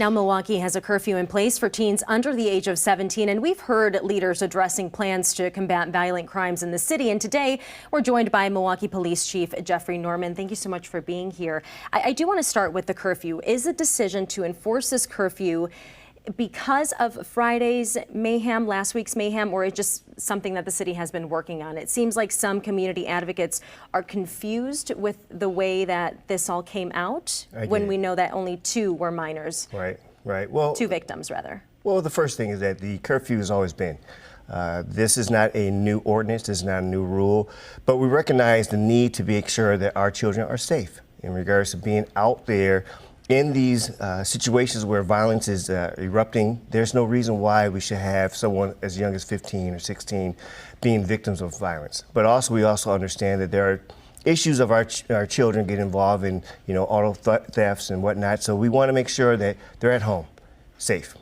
now, Milwaukee has a curfew in place for teens under the age of 17, and we've heard leaders addressing plans to combat violent crimes in the city. And today, we're joined by Milwaukee Police Chief Jeffrey Norman. Thank you so much for being here. I do want to start with the curfew. Is the decision to enforce this curfew because of Friday's mayhem, last week's mayhem, or is just something that the city has been working on? It seems like some community advocates are confused with the way that this all came out when we know that only 2 were minors. Right. Well, 2 victims, rather. Well, the first thing is that the curfew has always been. This is not a new ordinance, this is not a new rule, but we recognize the need to make sure that our children are safe in regards to being out there in these situations where violence is erupting. There's no reason why we should have someone as young as 15 or 16 being victims of violence. But also, we also understand that there are issues of our children get involved in, auto thefts and whatnot. So we want to make sure that they're at home, safe.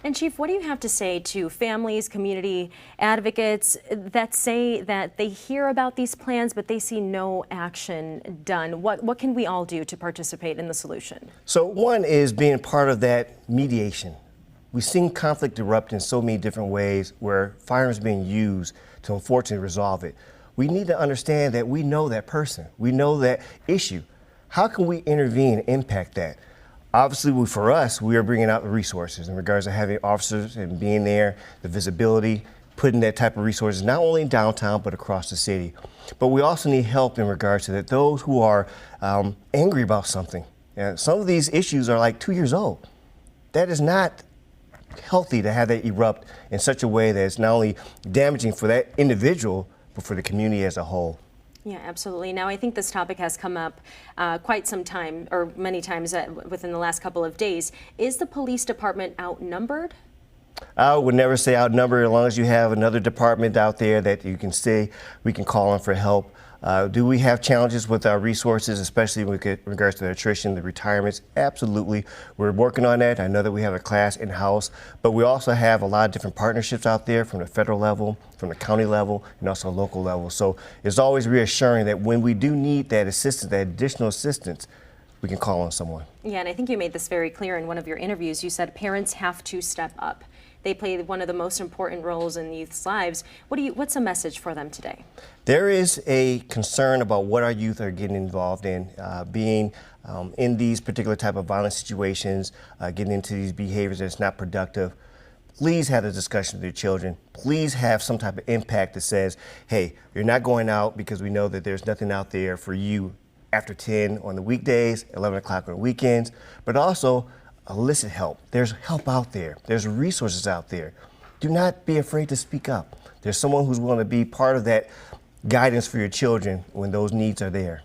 And Chief, what do you have to say to families, community advocates that say that they hear about these plans, but they see no action done? What can we all do to participate in the solution? So one is being part of that mediation. We've seen conflict erupt in so many different ways where firearms are being used to unfortunately resolve it. We need to understand that we know that person. We know that issue. How can we intervene and impact that? Obviously, for us, we are bringing out the resources in regards to having officers and being there, the visibility, putting that type of resources, not only in downtown, but across the city. But we also need help in regards to that those who are angry about something. And some of these issues are like 2 years old. That is not healthy to have that erupt in such a way that it's not only damaging for that individual, but for the community as a whole. Yeah, absolutely. Now, I think this topic has come up quite some time, or many times within the last couple of days. Is the police department outnumbered? I would never say outnumbered, as long as you have another department out there that you can say we can call on for help. Do we have challenges with our resources, especially with regards to the attrition, the retirements? Absolutely. We're working on that. I know that we have a class in-house, but we also have a lot of different partnerships out there from the federal level, from the county level, and also local level. So it's always reassuring that when we do need that assistance, that additional assistance, we can call on someone. Yeah, and I think you made this very clear in one of your interviews. You said parents have to step up. They play one of the most important roles in youth's lives. What's a message for them today? There is a concern about what our youth are getting involved in, being in these particular type of violent situations, getting into these behaviors that's not productive. Please have a discussion with your children. Please have some type of impact that says, hey, you're not going out because we know that there's nothing out there for you after 10 on the weekdays, 11 o'clock on the weekends, but also elicit help. There's help out there. There's resources out there. Do not be afraid to speak up. There's someone who's willing to be part of that guidance for your children when those needs are there.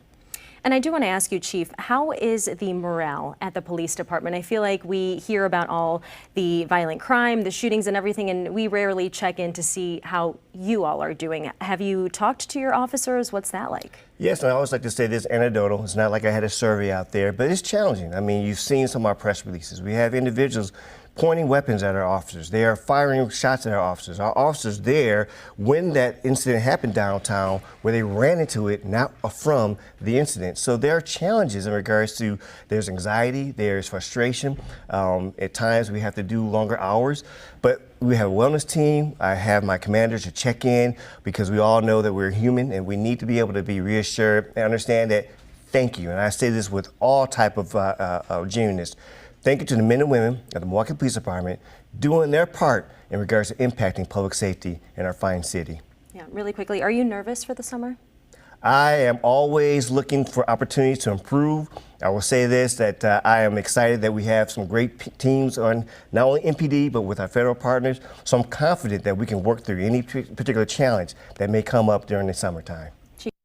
And I do want to ask you, Chief, how is the morale at the police department? I feel like we hear about all the violent crime, the shootings and everything, and we rarely check in to see how you all are doing. Have you talked to your officers? What's that like? Yes, and I always like to say this anecdotal. It's not like I had a survey out there, but it's challenging. I mean, you've seen some of our press releases. We have individuals pointing weapons at our officers. They are firing shots at our officers. Our officers there, when that incident happened downtown, where they ran into it, not from the incident. So there are challenges in regards to, there's anxiety, there's frustration. At times we have to do longer hours, but we have a wellness team. I have my commanders to check in because we all know that we're human and we need to be able to be reassured and understand that thank you. And I say this with all type of genuineness. Thank you to the men and women of the Milwaukee Police Department doing their part in regards to impacting public safety in our fine city. Yeah, really quickly, are you nervous for the summer? I am always looking for opportunities to improve. I will say this, that I am excited that we have some great teams on not only MPD, but with our federal partners. So I'm confident that we can work through any particular challenge that may come up during the summertime.